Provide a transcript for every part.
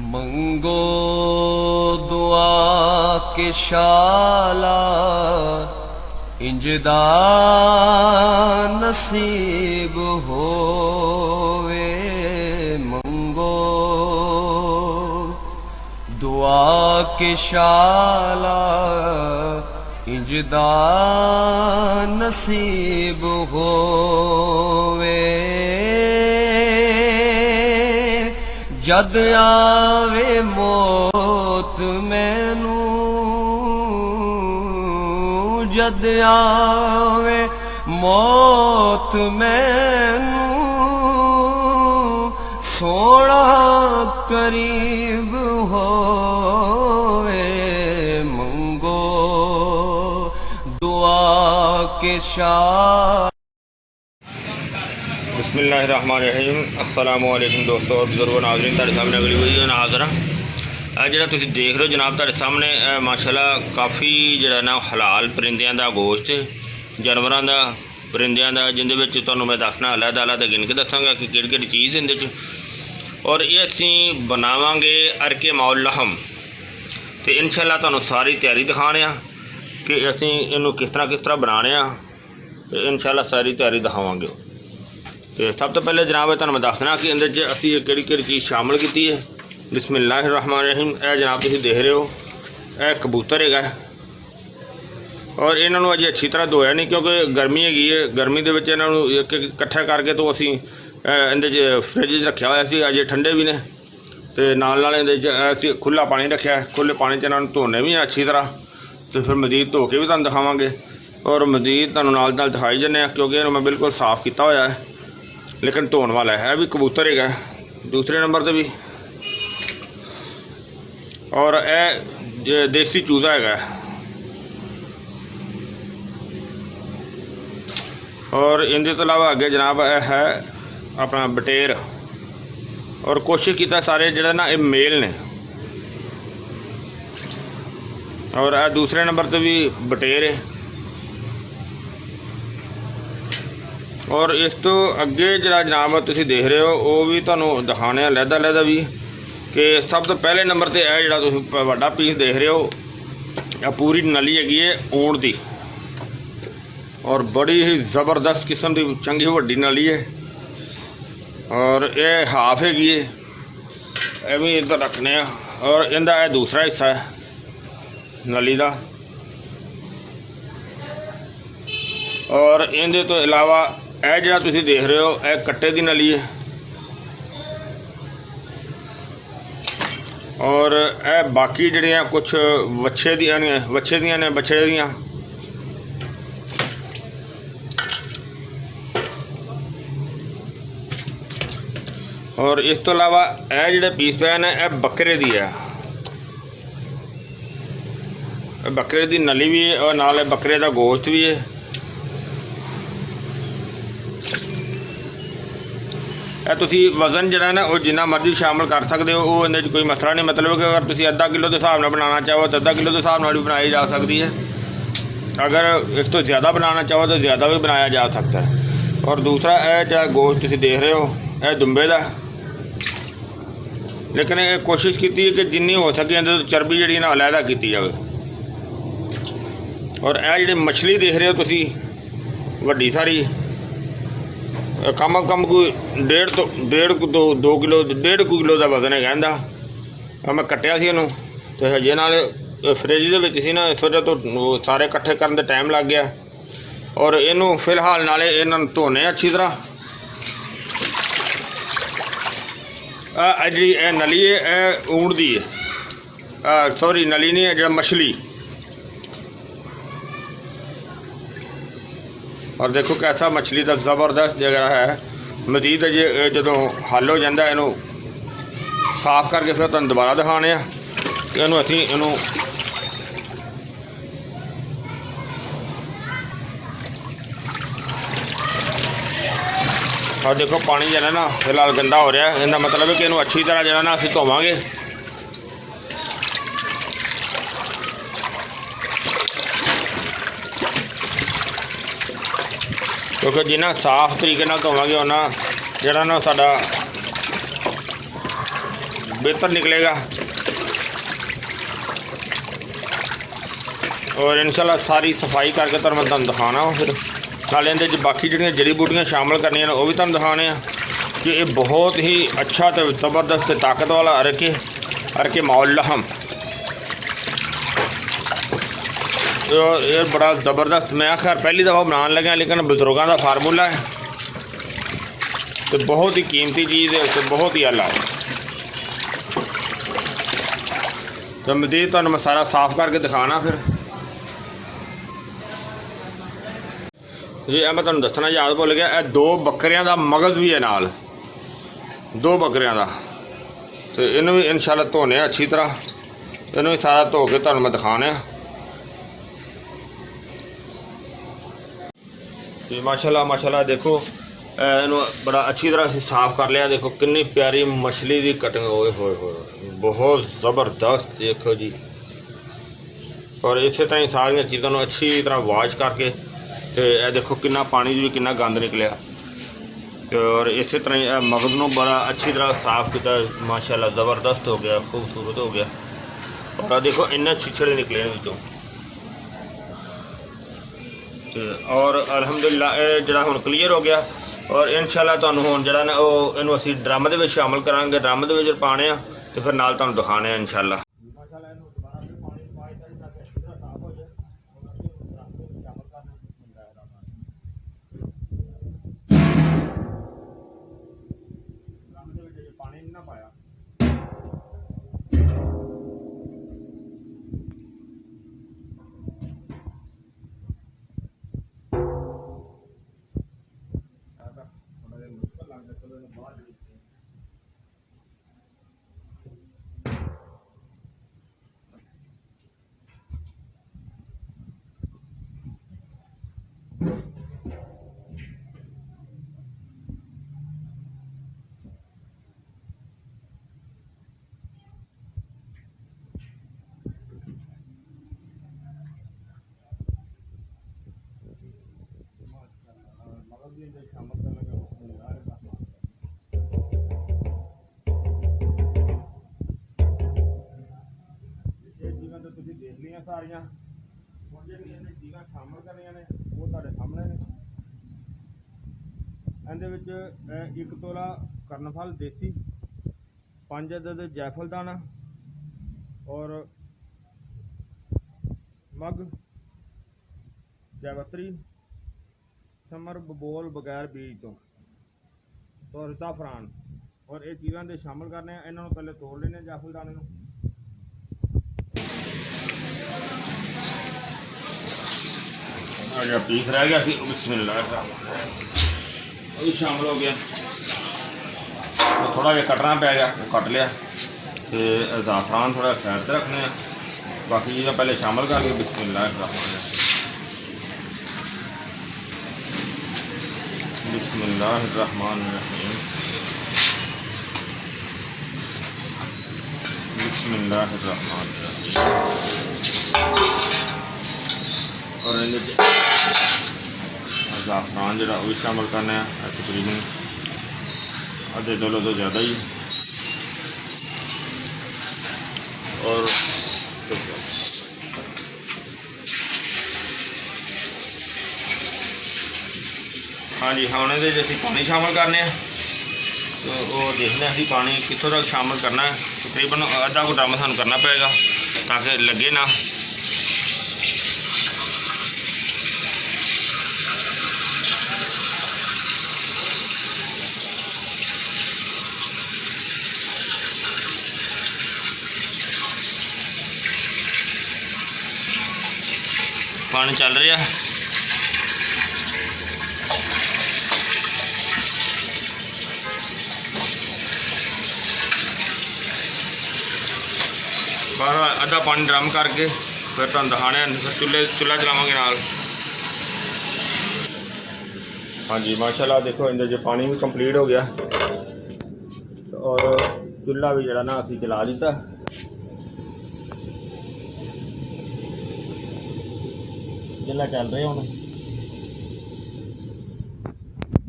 मंगो दुआ के शाला इंजदा नसीब होवे। मंगो दुआ के शाला इंजदा नसीब होवे। जद आवे मौत मैनू, जद आवे मौत मैनू, सोना करीब होवे। मंगो दुआ के शाह। बिस्मिल्लाहिर्रहमानिर्रहीम। अस्सलामुअलैकुम दोस्तों और बुजुर्गों, नाज़रीन, तुहाडे सामने अगली वीडियो ना हाज़र हाँ। जिहड़ा तुसीं देख रहे हो जनाब तुहाडे सामने माशाअल्लाह काफ़ी जिहड़ा ना हलाल परिंदियां दा गोश्त, जानवरां दा, परिंदियां दा, जिंदे विच तुहानूं मैं दसना अलहदा अलहदा गिन के दसांगा कि किहड़ी किहड़ी चीज़ इहदे च। और ये असीं बनावांगे अरके मौल लहम, तो इंशाअल्लाह तुहानूं सारी तैयारी दिखाने आ कि असीं इहनूं किस तरह बनाने आ, तो इंशाअल्लाह सारी तैयारी दिखावांगे। तो सब तो पहले जनाब तुहानूं मैं दसना कि इहदे च असीं किहड़ी किहड़ी चीज़ शामिल की है। बिस्मिल्लाहिर्रहमानिर्रहीम। यह जनाब तुसीं देख रहे हो, यह कबूतर है और इन्होंने अजे अच्छी तरह धोया नहीं क्योंकि गर्मी हैगी है। गर्मी के इन्हों एक इकट्ठा करके तो असी इहदे फ्रिज रखा हुआ सी, अजे ठंडे भी ने, तो नाल इहदे खुला पानी रखा है। खुले पानी इन्हों धोने भी अच्छी तरह, तो फिर मजीद धो के भी तुहानूं दिखावांगे और मजीद तुहानूं नाल नाल दिखाई जाने, क्योंकि इन्हों मैं बिल्कुल साफ़ किया हुआ है लेकिन धोने वाला है। भी कबूतर है दूसरे नंबर से भी, और यह देसी चूज़ा है और इनके तो अलावा अगे जनाब है अपना बटेर। और कोशिश किया सारे जोड़े ना ये मेल ने, और दूसरे नंबर से भी बटेर है। और इस तो अगे जरा जनाब तुसीं देख रहे हो वो भी तुहानूं दिखाने अलहदा अलहदा भी कि सब तो पहले नंबर से यह जो तुसीं वड्डा पीस देख रहे हो, यह पूरी नली हैगी है ऊँट की, और बड़ी ही ज़बरदस्त किस्म की चंगी वड्डी नली है। और ये हाफ हैगी है, यह भी इधर रखने। और इनका यह दूसरा हिस्सा है नली का। और इनके तो इलावा यह जो तुसीं देख रहे हो यह कट्टे की नली है, और यह बाकी जड़ियाँ कुछ वच्छे दियाँ ने, बछड़े दियाँ। और इस तो अलावा यह जोड़े पीस पे ने यह बकरे दी है, बकरे की नली भी है और नाल बकरे का गोश्त भी है। तुसी वज़न जरा ना वो जिन्ना मर्जी शामिल कर सकते हो, वो इहदे कोई मसला नहीं। मतलब कि अगर तुसी आधा किलो के हिसाब नाल बनाना चाहो तो आधा किलो के हिसाब नाल भी बनाई जा सकती है, अगर इस तो ज़्यादा बनाना चाहो तो ज़्यादा भी बनाया जा सकता है। और दूसरा यह जो गोश्त तुसी देख रहे हो यह दुंबे का, लेकिन ये कोशिश की है कि जिन्नी हो सके इहदे चर्बी जी ना अलहदा की जाए। और यह जी मछली देख रहे हो तुसी वड्डी सारी, कम अज़ कम कोई डेढ़ दो किलो का वजन है इहदा। मैं कट्टिया सी इनू, तो हजे नाल फ्रिज के सी ना, इस वजह तो सारे इकट्ठे करने का टाइम लग गया। और इनू फिलहाल नाले इन्हों धोने अच्छी तरह। जी नली है ऊँट दी है, सॉरी नली नहीं है, जो मछली। और देखो कैसा मछली का ज़बरदस्त जगह है। मजीद अजे जो हल हो जाता है इनू साफ करके फिर तुहानूं दोबारा दिखाने इनू असीं इनू और देखो पानी जो है ना फिलहाल गंदा हो रहा है। इसका मतलब है कि इनू अच्छी तरह जो है ना असीं धोवांगे। क्योंकि जिन्ना साफ तरीके धोवांगे उन्ना जिहड़ा ना साडा बेहतर निकलेगा। और इंशाल्लाह सारी सफाई करके तो मैं तुहानूं दिखाना वा। फिर नाले इहदे च बाकी जिहड़ियां जड़ी बूटियां शामिल करनियां ने वो भी तुहानूं दिखाने आ कि ये बहुत ही अच्छा तो ज़बरदस्त ताकत वाला अरके मौलहम। ये बड़ा ज़बरदस्त, मैं खैर पहली दफ़ा बनाने लगा, लेकिन बुजुर्गों का फार्मूला है तो बहुत ही कीमती चीज़ है, तो बहुत ही आला है। तो मज़ीद तुहानूं मैं सारा साफ़ करके दिखाना। फिर जी मैं तुहानूं दसना याद भुल गया, यह 2 बकरियां का मगज़ भी है नाल, 2 बकरियां का। तो इन्हूं भी इंशाल्लाह धोने अच्छी तरह, इन्हूं भी सारा धो के तुहानूं मैं दिखाने। जी माशाल्लाह माशाल्लाह देखो इन्हूं बड़ा अच्छी तरह से साफ़ कर लिया। देखो कितनी प्यारी मछली की कटिंग, होए होए होए बहुत ज़बरदस्त देखो जी। और इस तरह सारिया चीज़ों को अच्छी तरह वॉश करके तो यह देखो कितना पानी भी कितना गंद निकलिया। और इस तरह मगज़ को बड़ा अच्छी तरह साफ़ किया माशाल्लाह, ज़बरदस्त हो गया, खूबसूरत हो गया। और देखो इन्ने छिछड़े निकले विचों। और अल्हम्दुलिल्लाह जरा हुण क्लीयर हो गया। और इंशाल्लाह तुहानूं हुण जरा ना इहनूं असीं ड्रम दे विच शामिल करांगे, ड्रम दे विच पाने आ तो फिर नाल तुहानूं दिखाने इंशाल्लाह। पानी ना पाया देख लिया सारिया चीज़ां शामिल करनियां ने वो तुहाडे सामने ने। इहदे विच 1 तोला कर्नफल देसी, 5 अदद जैफल दाना और मग जैवत्री समर बबोल बगैर बीज तो और ज़ाफ़रान। और ये चीज़ां दे शामिल करने हैं। इन्हों पहले तोड़ लेने जैफल दाने को। पीस रह गया सी, बिस्मिल्लाह भी शामिल हो गया। तो थोड़ा जिहा कटना पै गया, कट लिया। तो ज़ाफ़रान थोड़ा साइड पर रखने, बाकी चीज़ें पहले शामिल कर लिया। बिस्मिल्लाह बिस्मिल्लाहिर्रहमानिर्रहीम बिस्मिल्लाहिर्रहमानिर्रहीम। और ज़ाफ़रान जो भी शामिल करना है तकरीबन आधे किलो तो ज़्यादा ही। और हाँ जी हाँ उन्हें असीं पानी शामिल करने तो वो देखने असीं पानी कितों तक शामिल करना है। तकरीबन आधा को ड्रम सानूं करना पेगा ताकि लगे ना। पानी चल रहा है। बाहर आधा पानी ड्रम करके फिर तुहानूं दिखाने, फिर चुल्हा चलावांगे नाल। हाँ जी माशाल्लाह देखो इंदे जो पानी भी कंप्लीट हो गया और चुल्हा भी जरा ना असीं चला दिता। चुल्हा चल रहे हूँ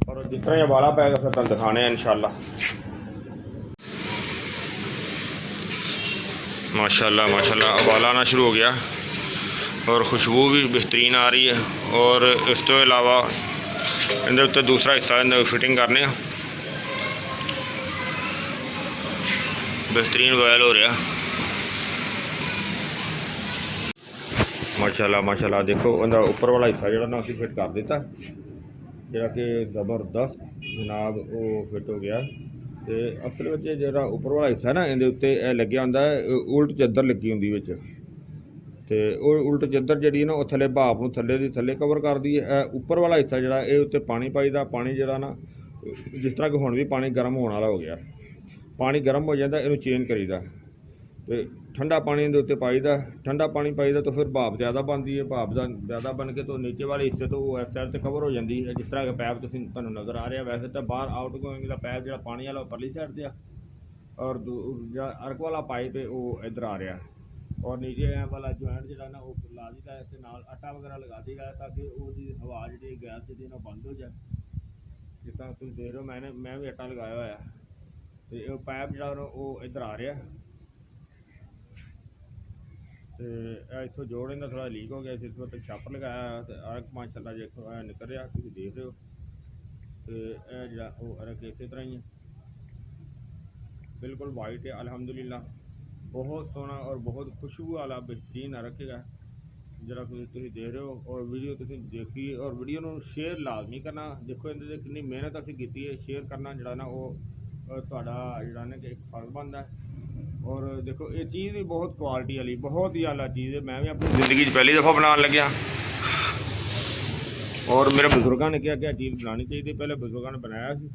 और जिस तरह उबाला पैगा फिर तुहानूं दिखाने इंशाल्लाह। माशाल्लाह उबाला आना शुरू हो गया और खुशबू भी बेहतरीन आ रही है। और इस तो इलावा इहदे उत्ते दूसरा हिस्सा इहदे फिटिंग करने बेहतरीन बॉयल हो रहा। माशाल्लाह देखो इहदा उपर वाला हिस्सा जिहड़ा ना असीं फिट कर दिता, जिहड़ा कि ज़बरदस्त जनाब वो फिट हो गया। तो असल में जिहड़ा उपर वाला हिस्सा ना इहदे उत्ते लग्गिया हुंदा उल्ट चद्दर लगी हुंदी विच, तो उल्ट चद्दर जी ना थले भाप नूं थले दी थले कवर कर दी है। उपर वाला हिस्सा जिहड़ा ये उत्ते पानी पाईदा, पानी जिहड़ा ना जिस तरह कि हुण भी पानी गर्म होने वाला हो गया, पानी गर्म हो जाता इनू चेंज करीदा, तो ठंडा पानी इहदे उत्ते पाईदा। ठंडा पानी पाईदा तो फिर भाप ज़्यादा बनती है, भाप ज़्यादा बन के तो नीचे वाले हिस्से तो वो इस साइड से कवर हो जाती है। जिस तरह का पैप तुहानूं नज़र आ रहा, वैसे तो बाहर आउट गोइंग का पैप जो पानी वाला परली साइड से और जो अर्क वाला पाइप है वो इधर आ रहा, और नीचे वाला जॉइंट जो ना वो ला दीदा है, नाल आटा वगैरह लगा दीदा है ताकि वो हवा जी गैस जी ना बंद हो जाए। जिस तरह तुम देख रहे हो मैं भी आटा लगाया हुआ है, तो पाइप जो वो इधर आ रहा, तो इतों जोड़ इनका थोड़ा लीक हो गया, इस वक्त छापर लगाया तो अर्क माशाल्लाह देखो निकल रहा, तुम देख रहे हो। तो जो अर्क इस तरह ही है, बिल्कुल वाइट है अल्हम्दुलिल्लाह, बहुत सोहना और बहुत खुशबू वाला बेहतरीन अर्क है जरा तुम देख रहे हो। और वीडियो तुम देखी और वीडियो को शेयर लाजमी करना। देखो इहदे कितनी मेहनत असीं कीती है, शेयर करना जिहड़ा ना वो तुहाडा जिहड़ा ना कि एक फर्ज बनता है। और देखो ये चीज़ भी बहुत क्वालिटी वाली बहुत ही आला चीज़ है, मैं भी अपनी ज़िंदगी पहली दफ़ा बनाने लग्या, और मेरे बजुर्गों ने क्या चीज़ बनानी चाहिए, पहले बजुर्गों ने बनाया सी।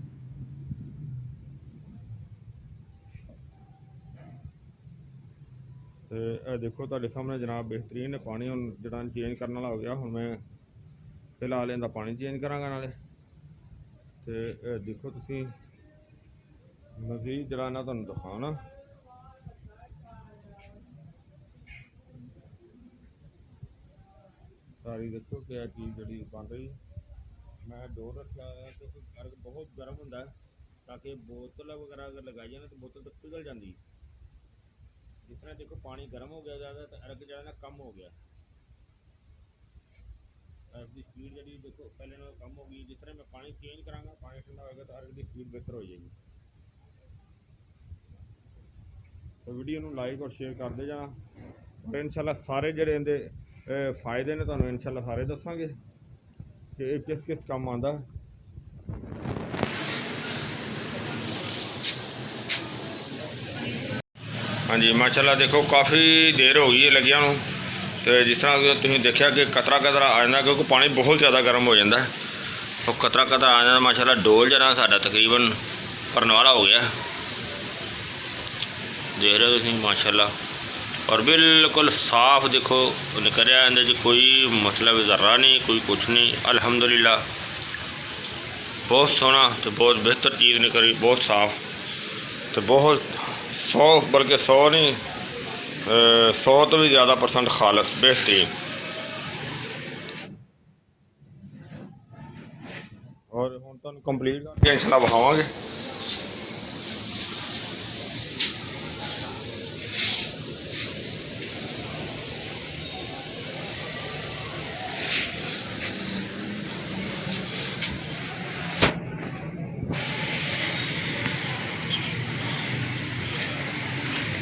तो देखो तुहाडे सामने जनाब बेहतरीन है पानी हुण जिहड़ा चेंज करने वाला हो गया। हुण मैं फिलहाल इहदा पानी चेंज करांगा नाले। तो देखो तुसीं मज़ीद जिहड़ा ना तुहानूं दिखाना, सारी देखो क्या चीज़ जी बन रही। मैं डोर रखा क्योंकि अर्क बहुत गर्म होंदा है, ताकि बोतल वगैरह अगर लगाई जाए ना तो बोतल तो पिघल जाती। जिस तरह देखो पानी गर्म हो गया ज़्यादा तो अर्क जो ना कम हो गया, अर्क की स्पीड जी देखो पहले ना कम हो गई। जिस तरह मैं पानी चेंज कराँगा, पानी ठंडा होगा तो अर्क की स्पीड बेहतर हो जाएगी। तो वीडियो को लाइक और शेयर करते जाना, और इंशाल्लाह सारे जिहड़े इहदे फायदे ने तुहानूं इंशाल्लाह सारे दसांगे कि किस किस काम आंदा। हाँ जी माशाल्लाह देखो काफ़ी देर हो गई है लगिया नूं। तो जिस तरह तुसीं देखा कि कतरा कतरा आ जाता, क्योंकि पानी बहुत ज़्यादा गर्म हो जाता है, तो कतरा कतरा आ जाता। माशाल्लाह डोल जरा साडा तकरीबन भरने वाला हो गया, देख रहे हो तुसीं माशाल्लाह, और बिल्कुल साफ देखो निकल रहा है, अंदर कोई मसला भी ज़र्रा नहीं, कोई कुछ नहीं अल्हम्दुलिल्लाह। बहुत सोहना तो बहुत बेहतर चीज़ निकली, बहुत साफ, तो बहुत 100 बल्कि 100 नहीं 100 तो भी ज़्यादा % खालस बेहतरीन। और हुण तुहानूं कंप्लीट करके इंशाल्लाह विखावांगे।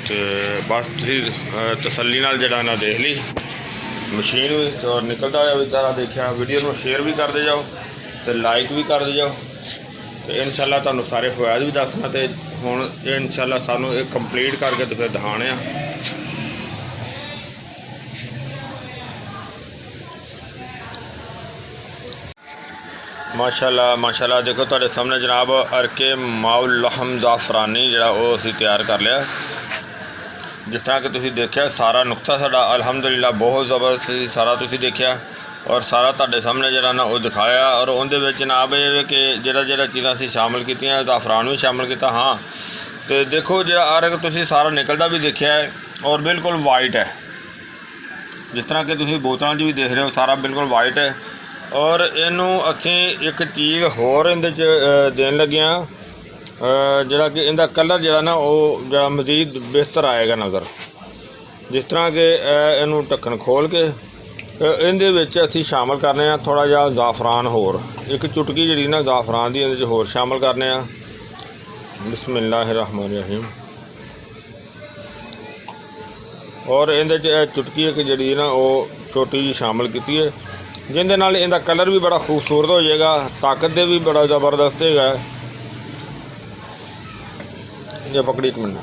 तो बस तुसीं तसल्ली नाल जिहड़ा ना देख ली मशीन भी, और निकलता होया भी सारा देखा। वीडियो को शेयर भी करते जाओ तो लाइक भी करते जाओ, तो इंशाल्लाह तुहानूं सारे फवायद भी दसना। तो हुण इंशाल्लाह सानूं एक कंप्लीट करके तो फिर दिखाने आ। माशाल्लाह देखो तुहाडे सामने जनाब अर्के माउल लहम ज़ाफ़रानी जिहड़ा वो असीं तैयार कर लिया। जिस तरह कि तुसीं देखिया सारा नुक्ता साडा अल्हम्दुलिल्लाह बहुत ज़बरदस्त सारा तुसीं देखिया, और सारा तुहाडे सामने जिहड़ा ना वो दिखाया। और उहदे विच जनाब ये कि जिहड़ा चीज़ां असीं शामिल कीतियां, ज़ाफ़रान भी शामिल किया। हाँ तो देखो जिहड़ा अर्क तुसीं सारा निकलदा भी देखिया है, और बिल्कुल वाइट है। जिस तरह कि तुसीं बोतलों भी देख रहे हो सारा बिल्कुल वाइट है। और इनू असीं एक चीज़ होर इहदे च देन लगे जिहड़ा कि इहदा कलर जिहड़ा ना वो जिहड़ा मज़ीद बेहतर आएगा नज़र। जिस तरह के इनू ढक्कन खोल के इहदे विच असीं शामिल करने आ थोड़ा जिहा ज़ाफ़रान होर एक चुटकी जिहड़ी ना ज़ाफ़रान दी इहदे च होर शामिल करने आ। बिस्मिल्लाहिर्रहमानिर्रहीम। और इहदे च चुटकी एक जिहड़ी ना वो छोटी जी शामिल कीती है जिहदे नाल इहदा कलर भी बड़ा खूबसूरत हो जाएगा, ताकत दे भी बड़ा ज़बरदस्त है। ये पकड़ी एक मिनट,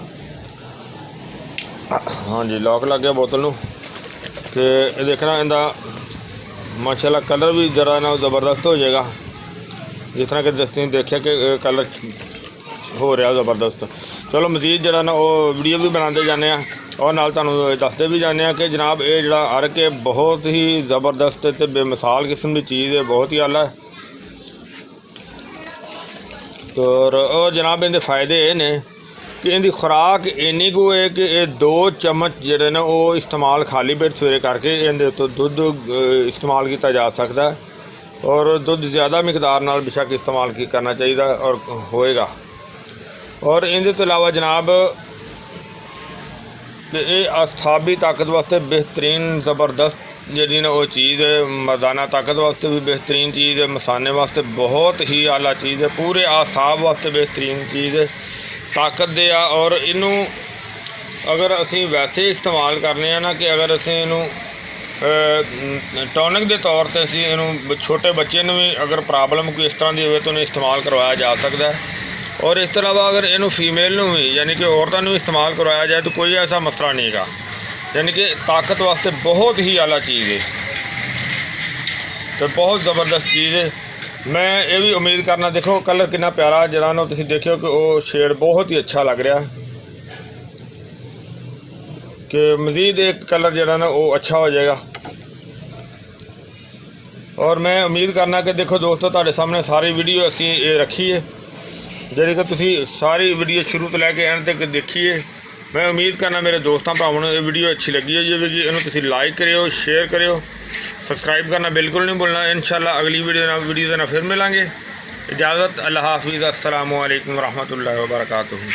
हाँ जी लॉक लग गया बोतल नूं कि देखना इहदा माशाल्लाह कलर भी जरा ना ज़बरदस्त हो जाएगा। जिस तरह के दस्ती देखिया कि कलर हो रहा ज़बरदस्त। चलो मज़ीद जरा ना वो वीडियो भी बनाते जाने और नाल तुहानूं दसदे भी जाने कि जनाब ये जड़ा अर्क है बहुत ही ज़बरदस्त ते बेमिसाल किस्म की चीज़ है, बहुत ही आला है। तो और जनाब इहदे फ़ायदे ये ने कि इहदी खुराक इन्नी कु है कि ये 2 चम्मच जिहड़े ना वो इस्तेमाल खाली पेट सवेरे करके इहदे तो दुध इस्तेमाल किया जा सकता है। और दुध ज़्यादा मिकदार नाल बेशक इस्तेमाल करना चाहिए और होएगा। और इहदे तो अलावा जनाब ये अस्थाबी ताकत वास्ते बेहतरीन ज़बरदस्त जी ना वो चीज़ है, मर्दाना ताकत वास्ते भी बेहतरीन चीज़ है, मसाने वास्ते बहुत ही आला चीज़ है, पूरे आसाब वास्ते बेहतरीन चीज़ है, ताकत दे। और इनू अगर असी वैसे इस्तेमाल करने ना कि अगर असी इनू टॉनिक के तौर पर असी इनू छोटे बच्चे नूं भी अगर प्रॉब्लम कोई इस तरह की हो तो इन्हें इस्तेमाल करवाया जा सकता है। और इस तरह अगर इनू फीमेल नूं भी यानी कि औरतों भी इस्तेमाल करवाया जाए तो कोई ऐसा मसला नहीं गा, यानी कि ताकत वास्ते बहुत ही आला चीज़ है, तो बहुत ज़बरदस्त चीज़ है। मैं ये भी उम्मीद करना, देखो कलर कितना प्यारा जरा ना तुसीं देखियो कि वो शेड बहुत ही अच्छा लग रहा कि मज़ीद एक कलर जरा ना वो अच्छा हो जाएगा। और मैं उम्मीद करना कि देखो दोस्तों तुहाडे सामने सारी वीडियो असी ये रखी है जी कि तुसी सारी वीडियो शुरू तो लैके एंड तक देखिए। मैं उम्मीद करना मेरे दोस्तों भरावां नूं ये वीडियो अच्छी लगी है जी, इन्हूं तुसी लाइक करियो, शेयर करियो, सबसक्राइब करना बिल्कुल नहीं भूलना। इंशाल्लाह अगली वीडियो ना फिर मिलांगे। इजाज़त, अल्लाह हाफिज़, अस्सलामु अलैकुम रहमतुल्लाहि व बरकातुहू।